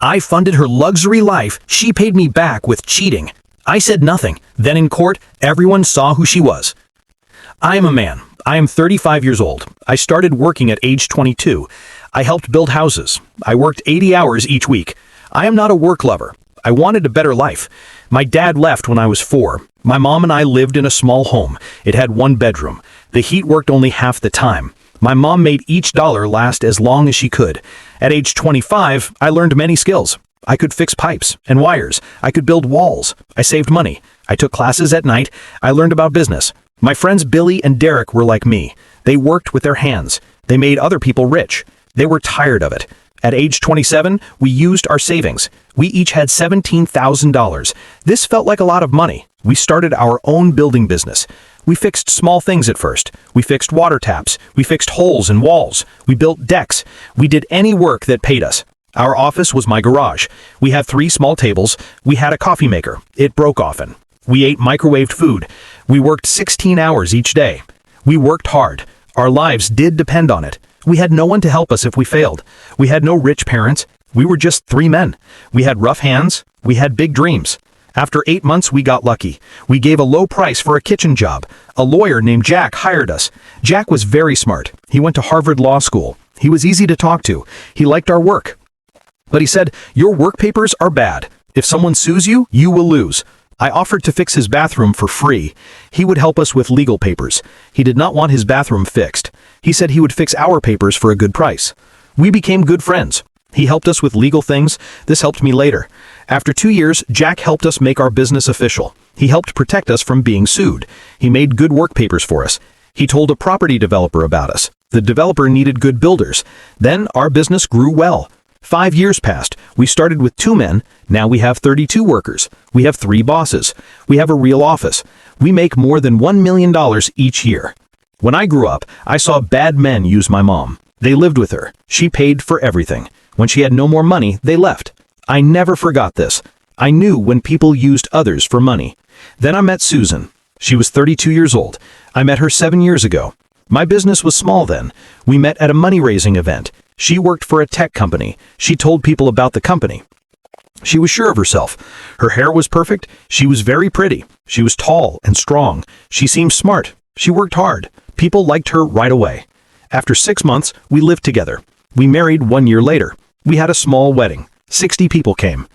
I funded her luxury life. She paid me back with cheating. I said nothing. Then in court, everyone saw who she was. I am a man. I am 35 years old. I started working at age 22. I helped build houses. I worked 80 hours each week. I am not a work lover. I wanted a better life. My dad left when I was 4. My mom and I lived in a small home. It had 1 bedroom. The heat worked only half the time. My mom made each dollar last as long as she could. At age 25, I learned many skills. I could fix pipes and wires. I could build walls. I saved money. I took classes at night. I learned about business. My friends Billy and Derek were like me. They worked with their hands. They made other people rich. They were tired of it. At age 27, we used our savings. We each had $17,000. This felt like a lot of money. We started our own building business. We fixed small things at first. We fixed water taps. We fixed holes in walls. We built decks. We did any work that paid us. Our office was my garage. We had 3 small tables. We had a coffee maker. It broke often. We ate microwaved food. We worked 16 hours each day. We worked hard. Our lives did depend on it. We had no one to help us if we failed. We had no rich parents. We were just 3 men. We had rough hands. We had big dreams. After 8 months, we got lucky. We gave a low price for a kitchen job. A lawyer named Jack hired us. Jack was very smart. He went to Harvard Law School. He was easy to talk to. He liked our work. But he said, "Your work papers are bad. If someone sues you, you will lose." I offered to fix his bathroom for free. He would help us with legal papers. He did not want his bathroom fixed. He said he would fix our papers for a good price. We became good friends. He helped us with legal things. This helped me later. After 2 years, Jack helped us make our business official. He helped protect us from being sued. He made good work papers for us. He told a property developer about us. The developer needed good builders. Then our business grew well. 5 years passed. We started with 2 men. Now we have 32 workers. We have 3 bosses. We have a real office. We make more than $1 million each year. When I grew up, I saw bad men use my mom. They lived with her. She paid for everything. When she had no more money, they left. I never forgot this. I knew when people used others for money. Then I met Susan. She was 32 years old. I met her 7 years ago. My business was small then. We met at a money-raising event. She worked for a tech company. She told people about the company. She was sure of herself. Her hair was perfect. She was very pretty. She was tall and strong. She seemed smart. She worked hard. People liked her right away. After 6 months, we lived together. We married 1 year later. We had a small wedding. 60 people came.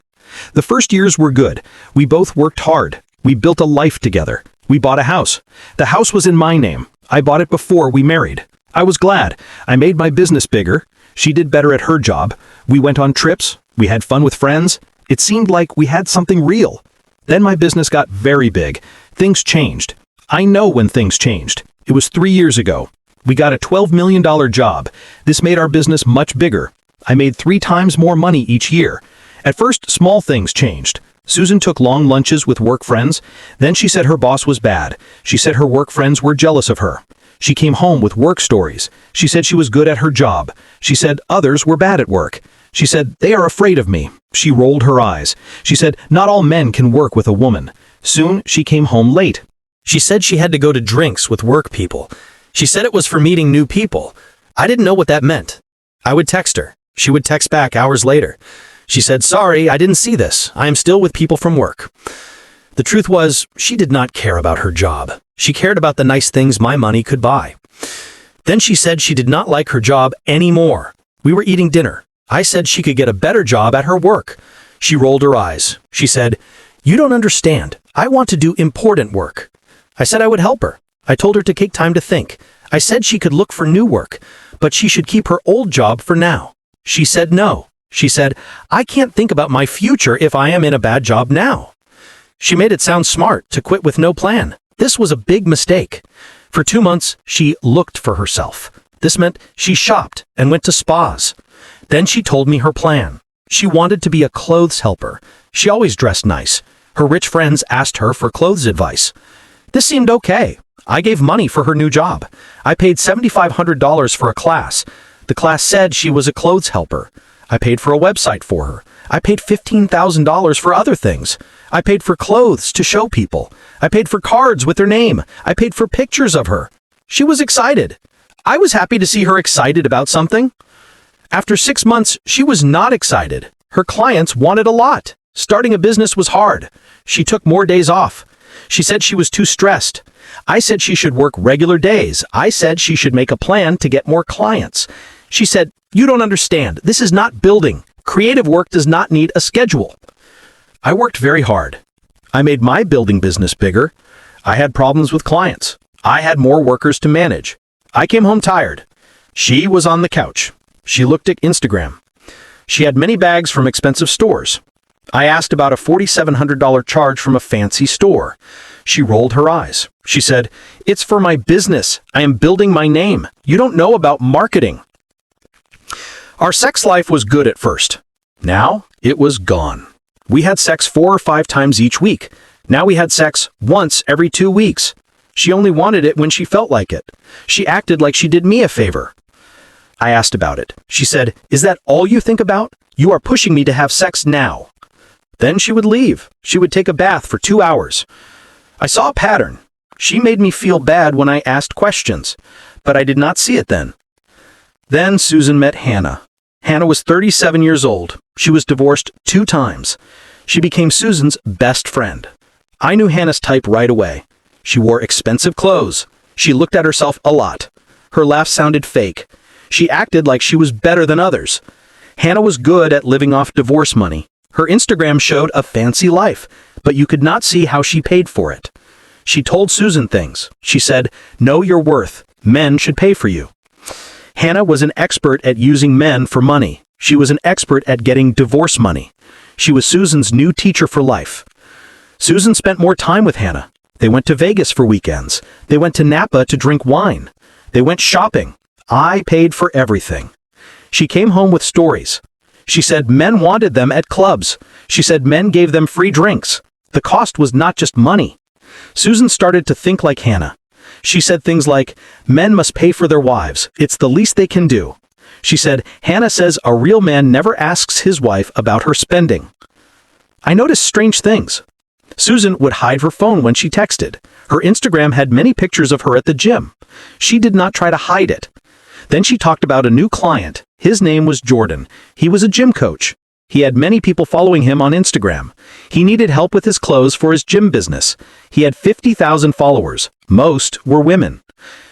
The first years were good. We both worked hard. We built a life together. We bought a house. The house was in my name. I bought it before we married. I was glad. I made my business bigger. She did better at her job. We went on trips. We had fun with friends. It seemed like we had something real. Then my business got very big. Things changed. I know when things changed. It was 3 years ago. We got a $12 million job. This made our business much bigger. I made 3 times more money each year. At first, small things changed. Susan took long lunches with work friends. Then she said her boss was bad. She said her work friends were jealous of her. She came home with work stories. She said she was good at her job. She said others were bad at work. She said, "They are afraid of me." She rolled her eyes. She said, "Not all men can work with a woman." Soon, she came home late. She said she had to go to drinks with work people. She said it was for meeting new people. I didn't know what that meant. I would text her. She would text back hours later. She said, "Sorry, I didn't see this. I am still with people from work." The truth was, she did not care about her job. She cared about the nice things my money could buy. Then she said she did not like her job anymore. We were eating dinner. I said she could get a better job at her work. She rolled her eyes. She said, "You don't understand. I want to do important work." I said I would help her. I told her to take time to think. I said she could look for new work, but she should keep her old job for now. She said no. She said, "I can't think about my future if I am in a bad job now." She made it sound smart to quit with no plan. This was a big mistake. For 2 months, she looked for herself. This meant she shopped and went to spas. Then she told me her plan. She wanted to be a clothes helper. She always dressed nice. Her rich friends asked her for clothes advice. This seemed okay. I gave money for her new job. I paid $7,500 for a class. The class said she was a clothes helper. I paid for a website for her. I paid $15,000 for other things. I paid for clothes to show people. I paid for cards with her name. I paid for pictures of her. She was excited. I was happy to see her excited about something. After 6 months, she was not excited. Her clients wanted a lot. Starting a business was hard. She took more days off. She said she was too stressed. I said she should work regular days. I said she should make a plan to get more clients. She said, "You don't understand. This is not building. Creative work does not need a schedule." I worked very hard. I made my building business bigger. I had problems with clients. I had more workers to manage. I came home tired. She was on the couch. She looked at Instagram. She had many bags from expensive stores. I asked about a $4,700 charge from a fancy store. She rolled her eyes. She said, "It's for my business. I am building my name. You don't know about marketing." Our sex life was good at first. Now it was gone. We had sex 4 or 5 times each week. Now we had sex once every 2 weeks. She only wanted it when she felt like it. She acted like she did me a favor. I asked about it. She said, "Is that all you think about? You are pushing me to have sex now." Then she would leave. She would take a bath for 2 hours. I saw a pattern. She made me feel bad when I asked questions, but I did not see it then. Then Susan met Hannah. Hannah was 37 years old. She was divorced 2 times. She became Susan's best friend. I knew Hannah's type right away. She wore expensive clothes. She looked at herself a lot. Her laugh sounded fake. She acted like she was better than others. Hannah was good at living off divorce money. Her Instagram showed a fancy life, but you could not see how she paid for it. She told Susan things. She said, "Know your worth. Men should pay for you." Hannah was an expert at using men for money. She was an expert at getting divorce money. She was Susan's new teacher for life. Susan spent more time with Hannah. They went to Vegas for weekends. They went to Napa to drink wine. They went shopping. I paid for everything. She came home with stories. She said men wanted them at clubs. She said men gave them free drinks. The cost was not just money. Susan started to think like Hannah. She said things like, "Men must pay for their wives. It's the least they can do." She said, "Hannah says a real man never asks his wife about her spending." I noticed strange things. Susan would hide her phone when she texted. Her Instagram had many pictures of her at the gym. She did not try to hide it. Then she talked about a new client. His name was Jordan. He was a gym coach. He had many people following him on Instagram. He needed help with his clothes for his gym business. He had 50,000 followers. Most were women.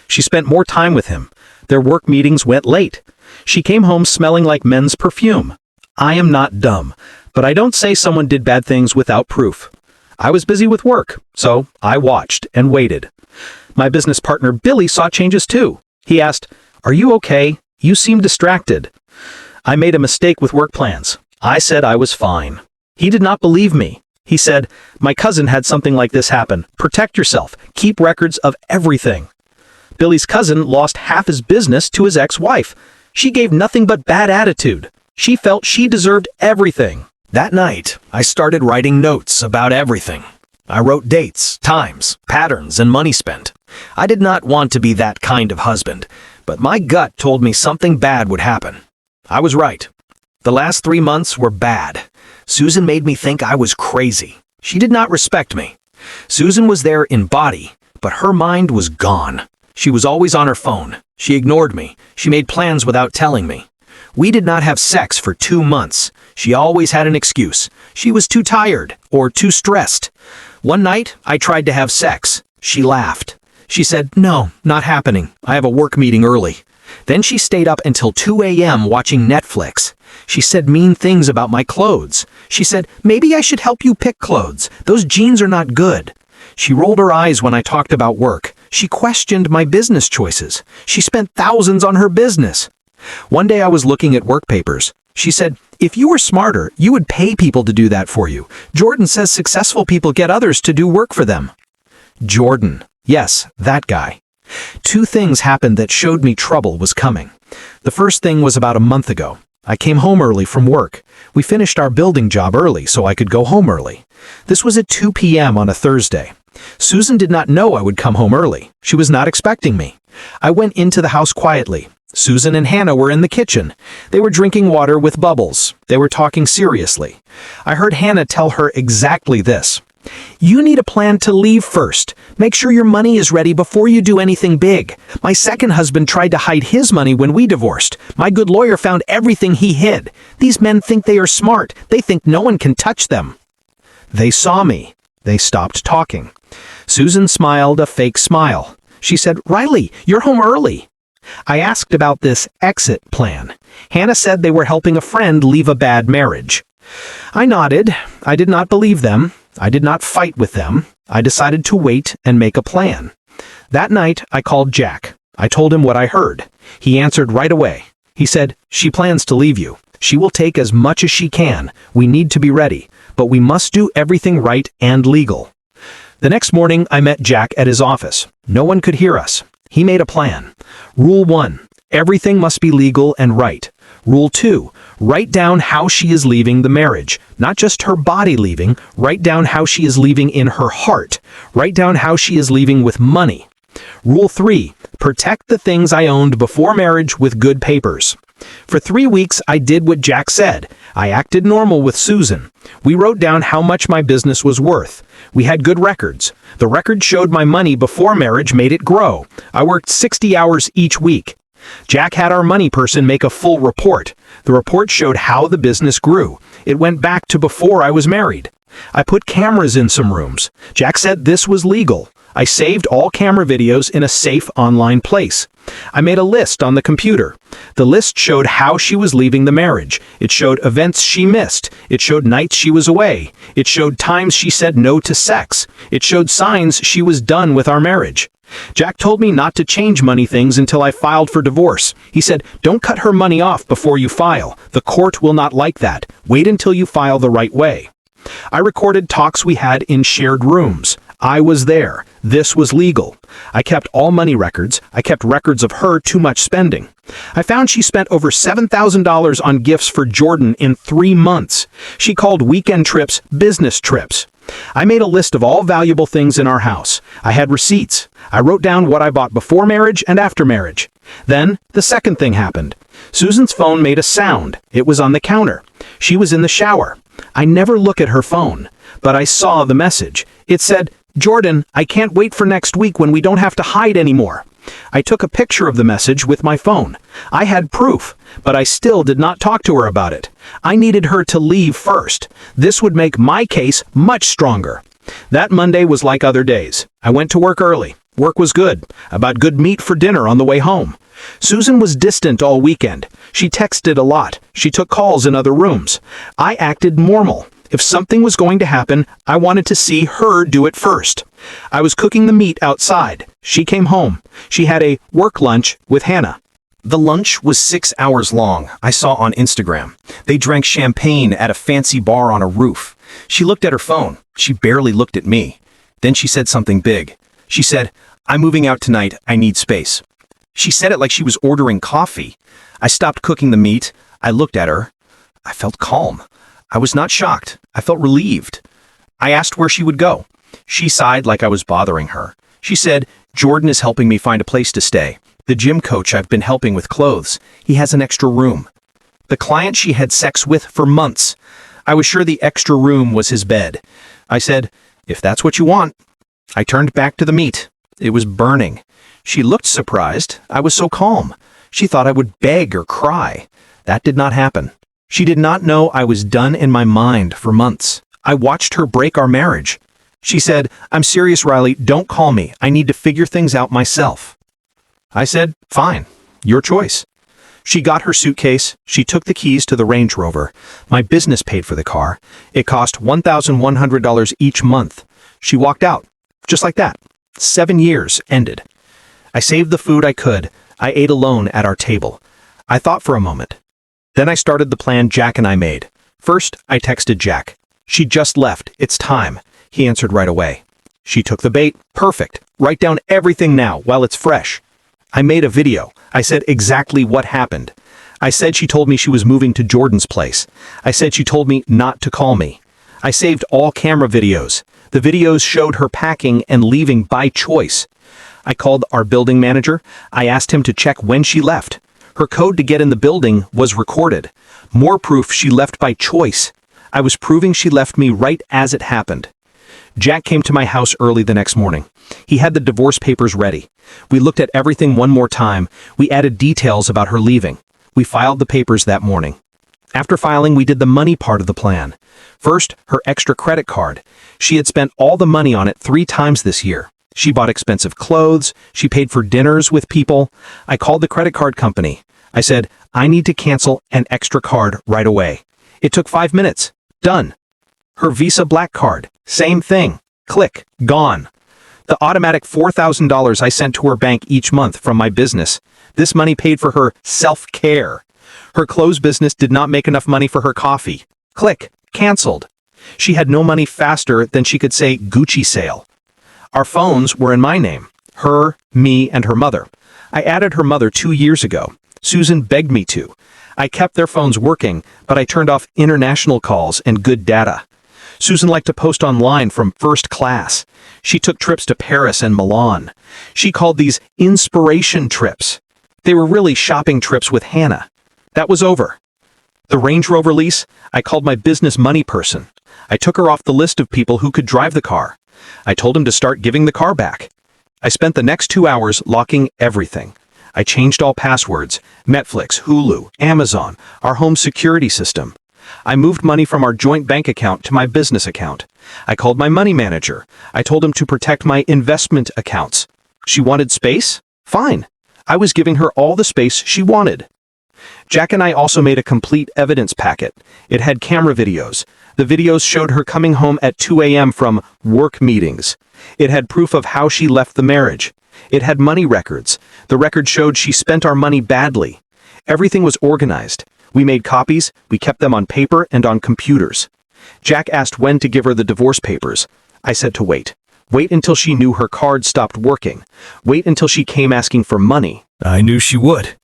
She spent more time with him. Their work meetings went late. She came home smelling like men's perfume. I am not dumb, but I don't say someone did bad things without proof. I was busy with work, so I watched and waited. My business partner Billy saw changes too. He asked, "Are you okay? You seem distracted." I made a mistake with work plans. I said I was fine. He did not believe me. He said, "My cousin had something like this happen. Protect yourself. Keep records of everything." Billy's cousin lost half his business to his ex-wife. She gave nothing but bad attitude. She felt she deserved everything. That night, I started writing notes about everything. I wrote dates, times, patterns, and money spent. I did not want to be that kind of husband, but my gut told me something bad would happen. I was right. The last 3 months were bad. Susan made me think I was crazy. She did not respect me. Susan was there in body, but her mind was gone. She was always on her phone. She ignored me. She made plans without telling me. We did not have sex for 2 months. She always had an excuse. She was too tired or too stressed. One night, I tried to have sex. She laughed. She said, "No, not happening. I have a work meeting early." Then she stayed up until 2 a.m. watching Netflix. She said mean things about my clothes. She said, "Maybe I should help you pick clothes. Those jeans are not good." She rolled her eyes when I talked about work. She questioned my business choices. She spent thousands on her business. One day I was looking at work papers. She said, "If you were smarter, you would pay people to do that for you. Jordan says successful people get others to do work for them." Jordan. Yes, that guy. 2 things happened that showed me trouble was coming. The first thing was about a month ago. I came home early from work. We finished our building job early so I could go home early. This was at 2 p.m. on a Thursday. Susan did not know I would come home early. She was not expecting me. I went into the house quietly. Susan and Hannah were in the kitchen. They were drinking water with bubbles. They were talking seriously. I heard Hannah tell her exactly this. You need a plan to leave first. Make sure your money is ready before you do anything big. My second husband tried to hide his money when we divorced. My good lawyer found everything he hid. These men think they are smart. They think no one can touch them. They saw me. They stopped talking. Susan smiled a fake smile. She said, "Riley, you're home early." I asked about this exit plan. Hannah said they were helping a friend leave a bad marriage. I nodded. I did not believe them. I did not fight with them. I decided to wait and make a plan. That night, I called Jack. I told him what I heard. He answered right away. He said, "She plans to leave you. She will take as much as she can. We need to be ready, but we must do everything right and legal." The next morning, I met Jack at his office. No one could hear us. He made a plan. Rule 1, everything must be legal and right. Rule 2, write down how she is leaving the marriage. Not just her body leaving, write down how she is leaving in her heart. Write down how she is leaving with money. Rule 3, protect the things I owned before marriage with good papers. For 3 weeks, I did what Jack said. I acted normal with Susan. We wrote down how much my business was worth. We had good records. The record showed my money before marriage made it grow. I worked 60 hours each week. Jack had our money person make a full report. The report showed how the business grew. It went back to before I was married. I put cameras in some rooms. Jack said this was legal. I saved all camera videos in a safe online place. I made a list on the computer. The list showed how she was leaving the marriage. It showed events she missed. It showed nights she was away. It showed times she said no to sex. It showed signs she was done with our marriage. Jack told me not to change money things until I filed for divorce. He said, "Don't cut her money off before you file. The court will not like that. Wait until you file the right way." I recorded talks we had in shared rooms. I was there. This was legal. I kept all money records. I kept records of her too much spending. I found she spent over $7,000 on gifts for Jordan in 3 months. She called weekend trips business trips. I made a list of all valuable things in our house. I had receipts. I wrote down what I bought before marriage and after marriage. Then, the second thing happened. Susan's phone made a sound. It was on the counter. She was in the shower. I never look at her phone, but I saw the message. It said, "Jordan, I can't wait for next week when we don't have to hide anymore." I took a picture of the message with my phone. I had proof, but I still did not talk to her about it. I needed her to leave first. This would make my case much stronger. That Monday was like other days. I went to work early. Work was good. I bought good meat for dinner on the way home. Susan was distant all weekend. She texted a lot. She took calls in other rooms. I acted normal. If something was going to happen, I wanted to see her do it first. I was cooking the meat outside. She came home. She had a work lunch with Hannah. The lunch was 6 hours long, I saw on Instagram. They drank champagne at a fancy bar on a roof. She looked at her phone. She barely looked at me. Then she said something big. She said, "I'm moving out tonight. I need space." She said it like she was ordering coffee. I stopped cooking the meat. I looked at her. I felt calm. I was not shocked. I felt relieved. I asked where she would go. She sighed like I was bothering her. She said, "Jordan is helping me find a place to stay. The gym coach I've been helping with clothes. He has an extra room." The client she had sex with for months. I was sure the extra room was his bed. I said, "If that's what you want." I turned back to the meat. It was burning. She looked surprised. I was so calm. She thought I would beg or cry. That did not happen. She did not know I was done in my mind for months. I watched her break our marriage. She said, "I'm serious, Riley. Don't call me. I need to figure things out myself." I said, "Fine. Your choice." She got her suitcase. She took the keys to the Range Rover. My business paid for the car. It cost $1,100 each month. She walked out. Just like that. 7 years ended. I saved the food I could. I ate alone at our table. I thought for a moment. Then I started the plan Jack and I made. First, I texted Jack. "She just left. It's time." He answered right away. She took the bait. Perfect. Write down everything now while it's fresh. I made a video. I said exactly what happened. I said she told me she was moving to Jordan's place. I said she told me not to call me. I saved all camera videos. The videos showed her packing and leaving by choice. I called our building manager. I asked him to check when she left. Her code to get in the building was recorded. More proof she left by choice. I was proving she left me right as it happened. Jack came to my house early the next morning. He had the divorce papers ready. We looked at everything one more time. We added details about her leaving. We filed the papers that morning. After filing, we did the money part of the plan. First, her extra credit card. She had spent all the money on it 3 times this year. She bought expensive clothes. She paid for dinners with people. I called the credit card company. I said, I need to cancel an extra card right away. It took 5 minutes. Done. Her Visa Black Card. Same thing. Click. Gone. The automatic $4,000 I sent to her bank each month from my business. This money paid for her self-care. Her clothes business did not make enough money for her coffee. Click. Canceled. She had no money faster than she could say Gucci sale. Our phones were in my name. Her, me, and her mother. I added her mother 2 years ago. Susan begged me to. I kept their phones working, but I turned off international calls and good data. Susan liked to post online from first class. She took trips to Paris and Milan. She called these inspiration trips. They were really shopping trips with Hannah. That was over. The Range Rover lease, I called my business money person. I took her off the list of people who could drive the car. I told him to start giving the car back. I spent the next 2 hours locking everything. I changed all passwords, Netflix, Hulu, Amazon, our home security system. I moved money from our joint bank account to my business account. I called my money manager. I told him to protect my investment accounts. She wanted space? Fine. I was giving her all the space she wanted. Jack and I also made a complete evidence packet. It had camera videos. The videos showed her coming home at 2 a.m. from work meetings. It had proof of how she left the marriage. It had money records. The record showed she spent our money badly. Everything was organized. We made copies, we kept them on paper and on computers. Jack asked when to give her the divorce papers. I said to wait. Wait until she knew her card stopped working. Wait until she came asking for money. I knew she would.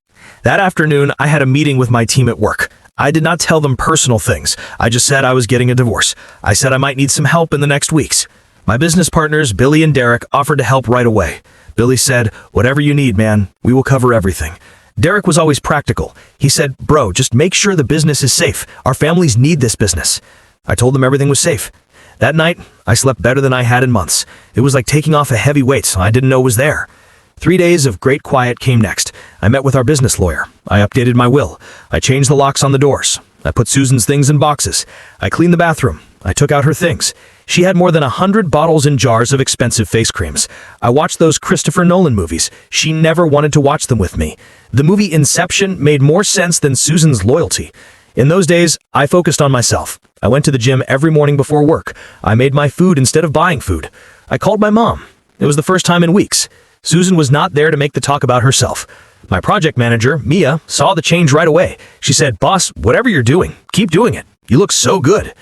That afternoon, I had a meeting with my team at work. I did not tell them personal things. I just said I was getting a divorce. I said I might need some help in the next weeks. My business partners, Billy and Derek, offered to help right away. Billy said, whatever you need, man, we will cover everything. Derek was always practical. He said, bro, just make sure the business is safe. Our families need this business. I told them everything was safe. That night, I slept better than I had in months. It was like taking off a heavy weight I didn't know was there. 3 days of great quiet came next. I met with our business lawyer. I updated my will. I changed the locks on the doors. I put Susan's things in boxes. I cleaned the bathroom. I took out her things. She had more than 100 bottles and jars of expensive face creams. I watched those Christopher Nolan movies. She never wanted to watch them with me. The movie Inception made more sense than Susan's loyalty. In those days, I focused on myself. I went to the gym every morning before work. I made my food instead of buying food. I called my mom. It was the first time in weeks. Susan was not there to make the talk about herself. My project manager, Mia, saw the change right away. She said, boss, whatever you're doing, keep doing it. You look so good.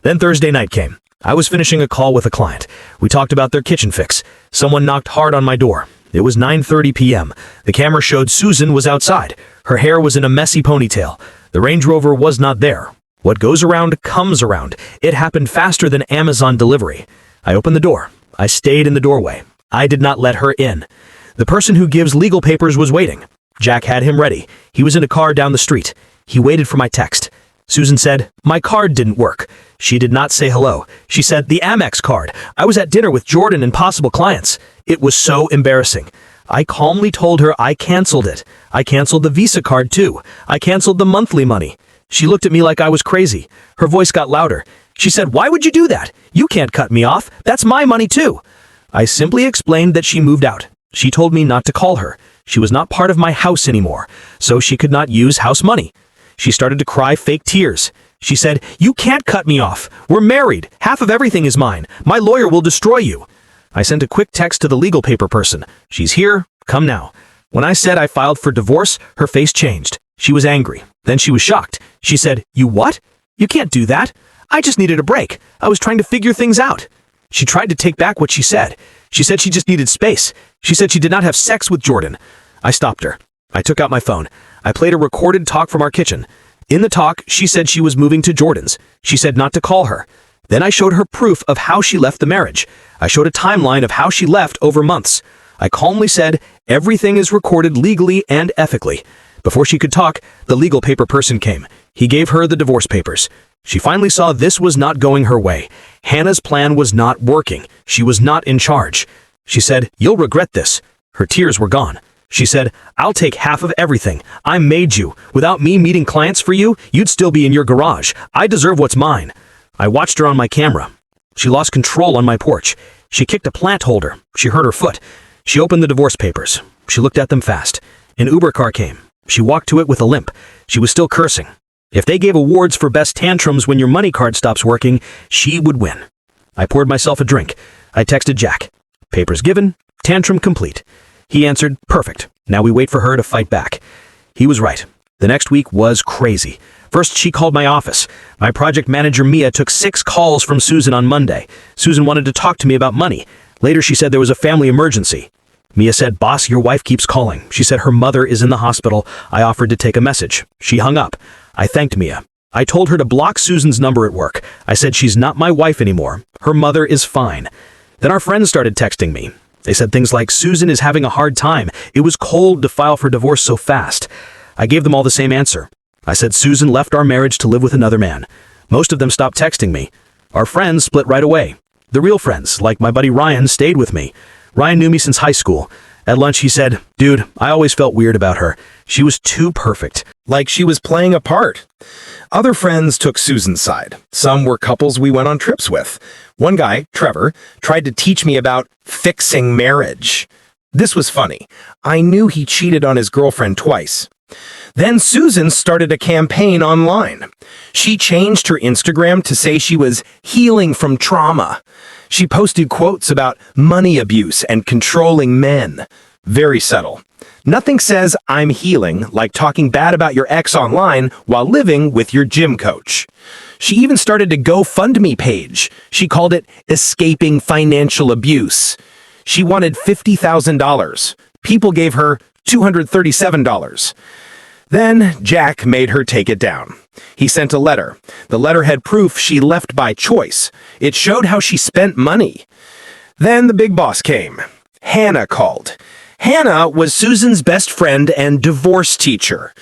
Then Thursday night came. I was finishing a call with a client. We talked about their kitchen fix. Someone knocked hard on my door. It was 9:30 p.m. The camera showed Susan was outside. Her hair was in a messy ponytail. The Range Rover was not there. What goes around comes around. It happened faster than Amazon delivery. I opened the door. I stayed in the doorway. I did not let her in. The person who gives legal papers was waiting. Jack had him ready. He was in a car down the street. He waited for my text. Susan said, my card didn't work. She did not say hello. She said, the Amex card. I was at dinner with Jordan and possible clients. It was so embarrassing. I calmly told her I canceled it. I canceled the Visa card too. I canceled the monthly money. She looked at me like I was crazy. Her voice got louder. She said, why would you do that? You can't cut me off. That's my money too. I simply explained that she moved out. She told me not to call her. She was not part of my house anymore, so she could not use house money. She started to cry fake tears. She said, you can't cut me off. We're married. Half of everything is mine. My lawyer will destroy you. I sent a quick text to the legal paper person. She's here. Come now. When I said I filed for divorce, her face changed. She was angry. Then she was shocked. She said, you what? You can't do that. I just needed a break. I was trying to figure things out. She tried to take back what she said. She said she just needed space. She said she did not have sex with Jordan. I stopped her. I took out my phone. I played a recorded talk from our kitchen. In the talk, she said she was moving to Jordan's. She said not to call her. Then I showed her proof of how she left the marriage. I showed a timeline of how she left over months. I calmly said, everything is recorded legally and ethically. Before she could talk, the legal paper person came. He gave her the divorce papers. She finally saw this was not going her way. Hannah's plan was not working. She was not in charge. She said, "You'll regret this." Her tears were gone. She said, "I'll take half of everything. I made you. Without me meeting clients for you, you'd still be in your garage. I deserve what's mine." I watched her on my camera. She lost control on my porch. She kicked a plant holder. She hurt her foot. She opened the divorce papers. She looked at them fast. An Uber car came. She walked to it with a limp. She was still cursing. If they gave awards for best tantrums when your money card stops working, she would win. I poured myself a drink. I texted Jack. Papers given, tantrum complete. He answered, "Perfect. Now we wait for her to fight back." He was right. The next week was crazy. First, she called my office. My project manager, Mia, took 6 calls from Susan on Monday. Susan wanted to talk to me about money. Later, she said there was a family emergency. Mia said, "Boss, your wife keeps calling." She said her mother is in the hospital. I offered to take a message. She hung up. I thanked Mia. I told her to block Susan's number at work. I said she's not my wife anymore. Her mother is fine. Then our friends started texting me. They said things like, "Susan is having a hard time. It was cold to file for divorce so fast." I gave them all the same answer. I said Susan left our marriage to live with another man. Most of them stopped texting me. Our friends split right away. The real friends, like my buddy Ryan, stayed with me. Ryan knew me since high school. At lunch, he said, "Dude, I always felt weird about her. She was too perfect. Like she was playing a part." Other friends took Susan's side. Some were couples we went on trips with. One guy, Trevor, tried to teach me about fixing marriage. This was funny. I knew he cheated on his girlfriend twice. Then Susan started a campaign online. She changed her Instagram to say she was healing from trauma. She posted quotes about money abuse and controlling men. Very subtle. Nothing says "I'm healing" like talking bad about your ex online while living with your gym coach. She even started a GoFundMe page. She called it "Escaping Financial Abuse." She wanted $50,000. People gave her $237. Then Jack made her take it down. He sent a letter. The letter had proof she left by choice. It showed how she spent money. Then the big boss came. Hannah called. Hannah was Susan's best friend and divorce teacher.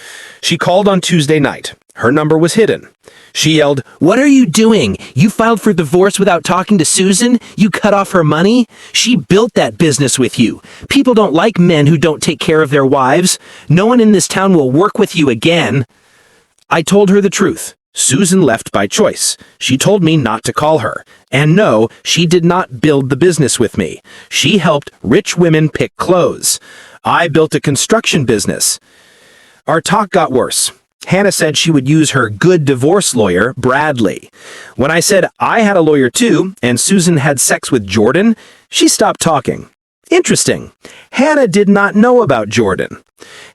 She called on Tuesday night. Her number was hidden. She yelled, "What are you doing? You filed for divorce without talking to Susan? You cut off her money? She built that business with you. People don't like men who don't take care of their wives. No one in this town will work with you again." I told her the truth. Susan left by choice. She told me not to call her. And no, she did not build the business with me. She helped rich women pick clothes. I built a construction business. Our talk got worse. Hannah said she would use her good divorce lawyer, Bradley. When I said I had a lawyer too, and Susan had sex with Jordan, she stopped talking. Interesting. Hannah did not know about Jordan.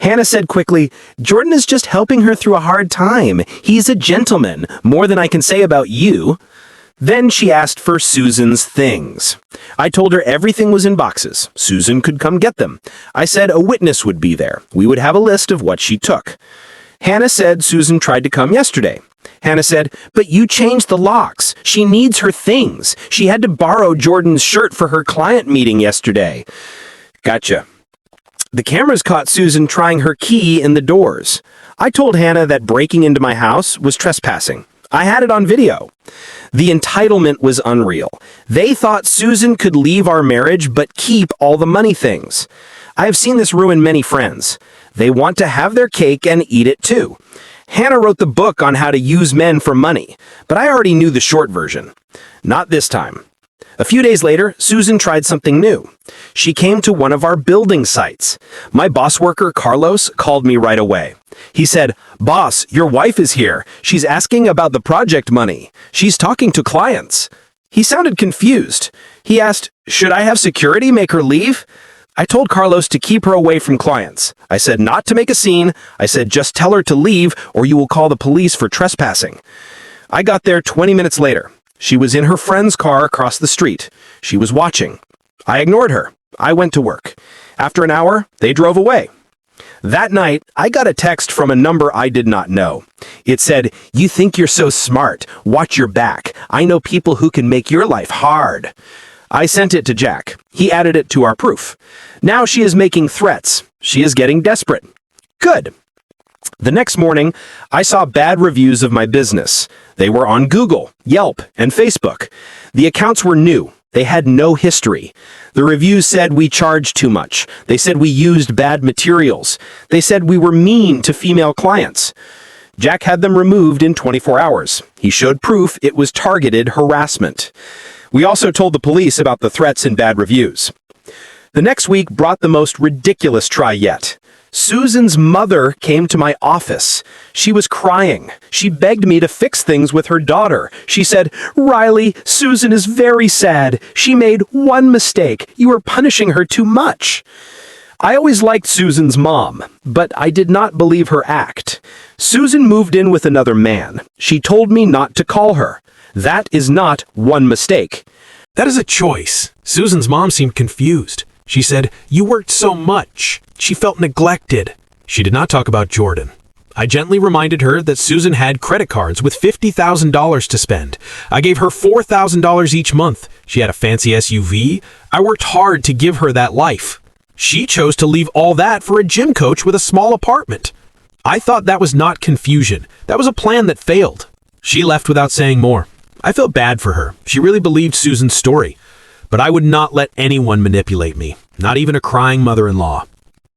Hannah said quickly, "Jordan is just helping her through a hard time. He's a gentleman, more than I can say about you." Then she asked for Susan's things. I told her everything was in boxes. Susan could come get them. I said a witness would be there. We would have a list of what she took. Hannah said Susan tried to come yesterday. Hannah said, "But you changed the locks. She needs her things. She had to borrow Jordan's shirt for her client meeting yesterday." Gotcha. The cameras caught Susan trying her key in the doors. I told Hannah that breaking into my house was trespassing. I had it on video. The entitlement was unreal. They thought Susan could leave our marriage but keep all the money things. I have seen this ruin many friends. They want to have their cake and eat it too. Hannah wrote the book on how to use men for money, but I already knew the short version. Not this time. A few days later, Susan tried something new. She came to one of our building sites. My boss worker, Carlos, called me right away. He said, "Boss, your wife is here. She's asking about the project money. She's talking to clients." He sounded confused. He asked, "Should I have security make her leave?" I told Carlos to keep her away from clients. I said not to make a scene. I said just tell her to leave or you will call the police for trespassing. I got there 20 minutes later. She was in her friend's car across the street. She was watching. I ignored her. I went to work. After an hour, they drove away. That night, I got a text from a number I did not know. It said, "You think you're so smart. Watch your back. I know people who can make your life hard." I sent it to Jack. He added it to our proof. Now she is making threats. She is getting desperate. Good. The next morning, I saw bad reviews of my business. They were on Google, Yelp, and Facebook. The accounts were new. They had no history. The reviews said we charged too much. They said we used bad materials. They said we were mean to female clients. Jack had them removed in 24 hours. He showed proof it was targeted harassment. We also told the police about the threats and bad reviews. The next week brought the most ridiculous try yet. Susan's mother came to my office. She was crying. She begged me to fix things with her daughter. She said, "Riley, Susan is very sad. She made one mistake. You are punishing her too much." I always liked Susan's mom, but I did not believe her act. Susan moved in with another man. She told me not to call her. That is not one mistake. That is a choice. Susan's mom seemed confused. She said, "You worked so much." She felt neglected. She did not talk about Jordan. I gently reminded her that Susan had credit cards with $50,000 to spend. I gave her $4,000 each month. She had a fancy SUV. I worked hard to give her that life. She chose to leave all that for a gym coach with a small apartment. I thought that was not confusion. That was a plan that failed. She left without saying more. I felt bad for her. She really believed Susan's story. But I would not let anyone manipulate me, not even a crying mother-in-law.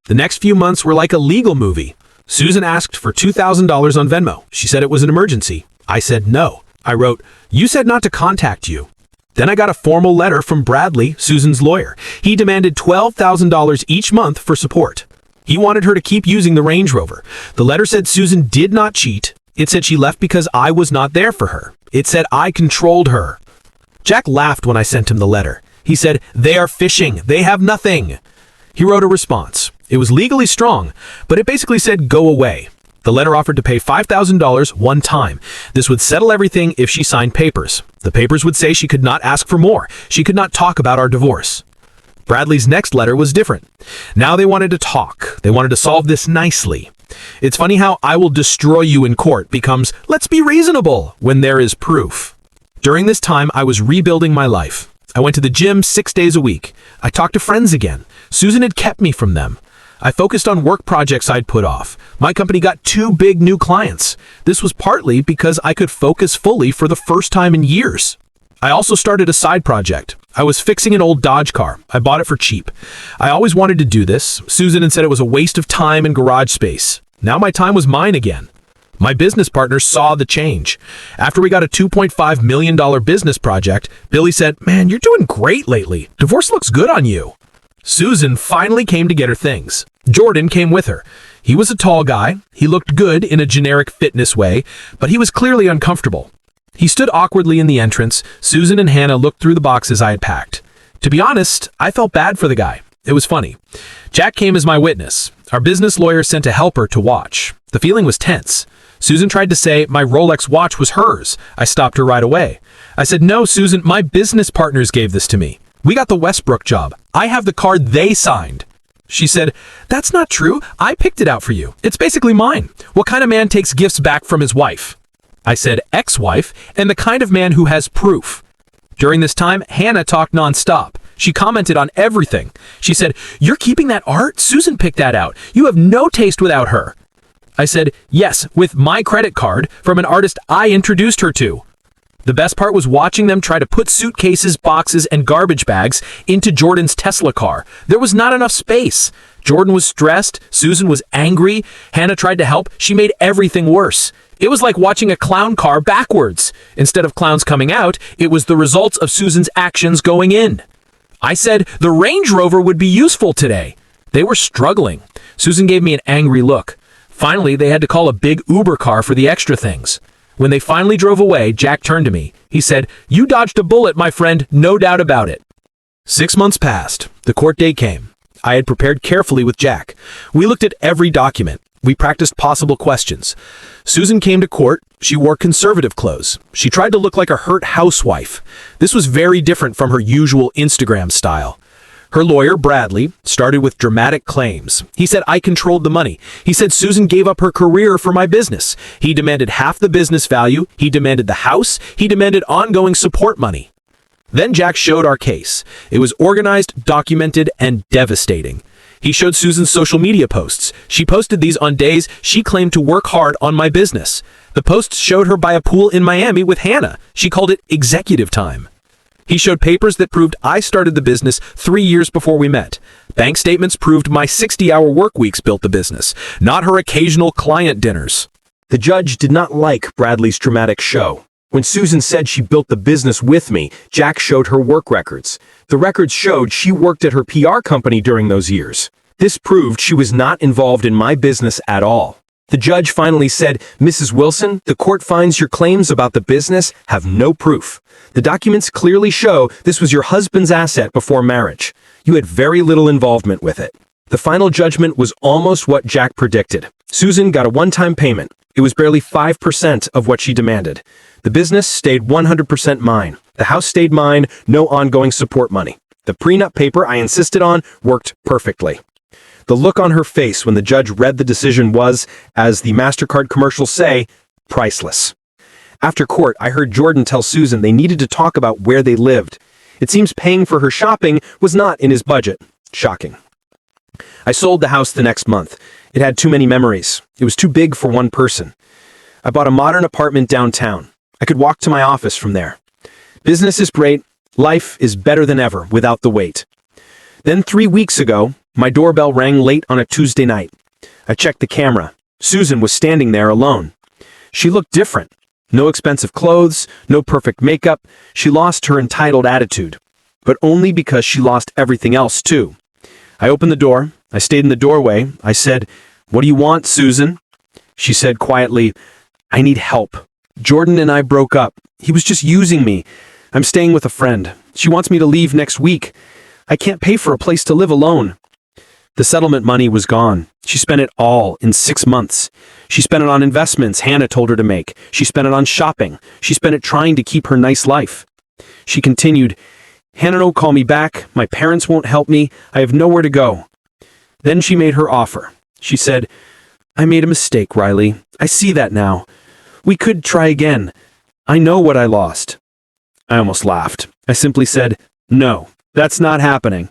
The next few months were like a legal movie. Susan asked for $2,000 on Venmo. She said it was an emergency. I said no. I wrote, "You said not to contact you." Then I got a formal letter from Bradley, Susan's lawyer. He demanded $12,000 each month for support. He wanted her to keep using the Range Rover. The letter said Susan did not cheat. It said she left because I was not there for her. It said I controlled her. Jack laughed when I sent him the letter. He said, "They are fishing. They have nothing." He wrote a response. It was legally strong, but it basically said go away. The letter offered to pay $5,000 one time. This would settle everything if she signed papers. The papers would say she could not ask for more. She could not talk about our divorce. Bradley's next letter was different. Now they wanted to talk. They wanted to solve this nicely. It's funny how "I will destroy you in court" becomes "let's be reasonable" when there is proof. During this time, I was rebuilding my life. I went to the gym 6 days a week. I talked to friends again. Susan had kept me from them. I focused on work projects I'd put off. My company got 2 big new clients. This was partly because I could focus fully for the first time in years. I also started a side project. I was fixing an old Dodge car. I bought it for cheap. I always wanted to do this. Susan had said it was a waste of time and garage space. Now my time was mine again. My business partner saw the change. After we got a $2.5 million business project, Billy said, "Man, you're doing great lately. Divorce looks good on you." Susan finally came to get her things. Jordan came with her. He was a tall guy. He looked good in a generic fitness way, but he was clearly uncomfortable. He stood awkwardly in the entrance. Susan and Hannah looked through the boxes I had packed. To be honest, I felt bad for the guy. It was funny. Jack came as my witness. Our business lawyer sent a helper to watch. The feeling was tense. Susan tried to say my Rolex watch was hers. I stopped her right away. I said, "No, Susan, my business partners gave this to me. We got the Westbrook job. I have the card they signed." She said, "That's not true. I picked it out for you. It's basically mine. What kind of man takes gifts back from his wife?" I said, "Ex-wife, and the kind of man who has proof." During this time, Hannah talked nonstop. She commented on everything. She said, "You're keeping that art? Susan picked that out. You have no taste without her." I said, "Yes, with my credit card from an artist I introduced her to." The best part was watching them try to put suitcases, boxes, and garbage bags into Jordan's Tesla car. There was not enough space. Jordan was stressed. Susan was angry. Hannah tried to help. She made everything worse. It was like watching a clown car backwards. Instead of clowns coming out, it was the results of Susan's actions going in. I said the Range Rover would be useful today. They were struggling. Susan gave me an angry look. Finally, they had to call a big Uber car for the extra things. When they finally drove away, Jack turned to me. He said, "You dodged a bullet, my friend, no doubt about it." 6 months passed. The court day came. I had prepared carefully with Jack. We looked at every document. We practiced possible questions. Susan came to court. She wore conservative clothes. She tried to look like a hurt housewife. This was very different from her usual Instagram style. Her lawyer, Bradley, started with dramatic claims. He said I controlled the money. He said Susan gave up her career for my business. He demanded half the business value. He demanded the house. He demanded ongoing support money. Then Jack showed our case. It was organized, documented, and devastating. He showed Susan's social media posts. She posted these on days she claimed to work hard on my business. The posts showed her by a pool in Miami with Hannah. She called it executive time. He showed papers that proved I started the business 3 years before we met. Bank statements proved my 60-hour work weeks built the business, not her occasional client dinners. The judge did not like Bradley's dramatic show. When Susan said she built the business with me, Jack showed her work records. The records showed she worked at her PR company during those years. This proved she was not involved in my business at all. The judge finally said, "Mrs. Wilson, the court finds your claims about the business have no proof. The documents clearly show this was your husband's asset before marriage. You had very little involvement with it." The final judgment was almost what Jack predicted. Susan got a one-time payment. It was barely 5% of what she demanded. The business stayed 100% mine. The house stayed mine, no ongoing support money. The prenup paper I insisted on worked perfectly. The look on her face when the judge read the decision was, as the MasterCard commercials say, priceless. After court, I heard Jordan tell Susan they needed to talk about where they lived. It seems paying for her shopping was not in his budget. Shocking. I sold the house the next month. It had too many memories. It was too big for one person. I bought a modern apartment downtown. I could walk to my office from there. Business is great. Life is better than ever without the wait. Then 3 weeks ago, my doorbell rang late on a Tuesday night. I checked the camera. Susan was standing there alone. She looked different. No expensive clothes, no perfect makeup. She lost her entitled attitude. But only because she lost everything else, too. I opened the door. I stayed in the doorway. I said, "What do you want, Susan?" She said quietly, "I need help. Jordan and I broke up. He was just using me. I'm staying with a friend. She wants me to leave next week. I can't pay for a place to live alone." The settlement money was gone. She spent it all in 6 months. She spent it on investments Hannah told her to make. She spent it on shopping. She spent it trying to keep her nice life. She continued, "Hannah won't call me back. My parents won't help me. I have nowhere to go." Then she made her offer. She said, "I made a mistake, Riley. I see that now. We could try again. I know what I lost." I almost laughed. I simply said, "No, that's not happening."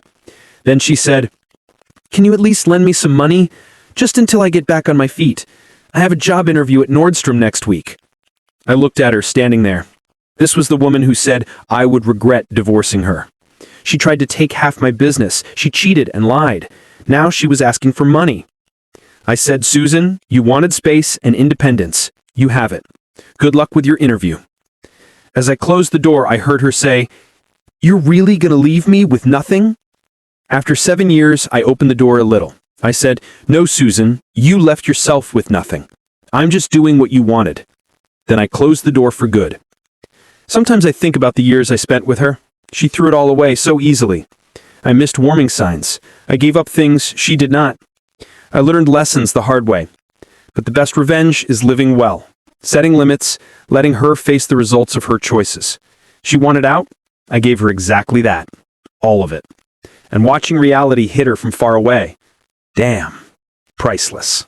Then she said, "Can you at least lend me some money? Just until I get back on my feet. I have a job interview at Nordstrom next week." I looked at her standing there. This was the woman who said I would regret divorcing her. She tried to take half my business. She cheated and lied. Now she was asking for money. I said, "Susan, you wanted space and independence. You have it. Good luck with your interview." As I closed the door, I heard her say, "You're really gonna leave me with nothing?" After 7 years, I opened the door a little. I said, "No, Susan, you left yourself with nothing. I'm just doing what you wanted." Then I closed the door for good. Sometimes I think about the years I spent with her. She threw it all away so easily. I missed warming signs. I gave up things she did not. I learned lessons the hard way. But the best revenge is living well, setting limits, letting her face the results of her choices. She wanted out. I gave her exactly that. All of it. And watching reality hit her from far away. Damn. Priceless.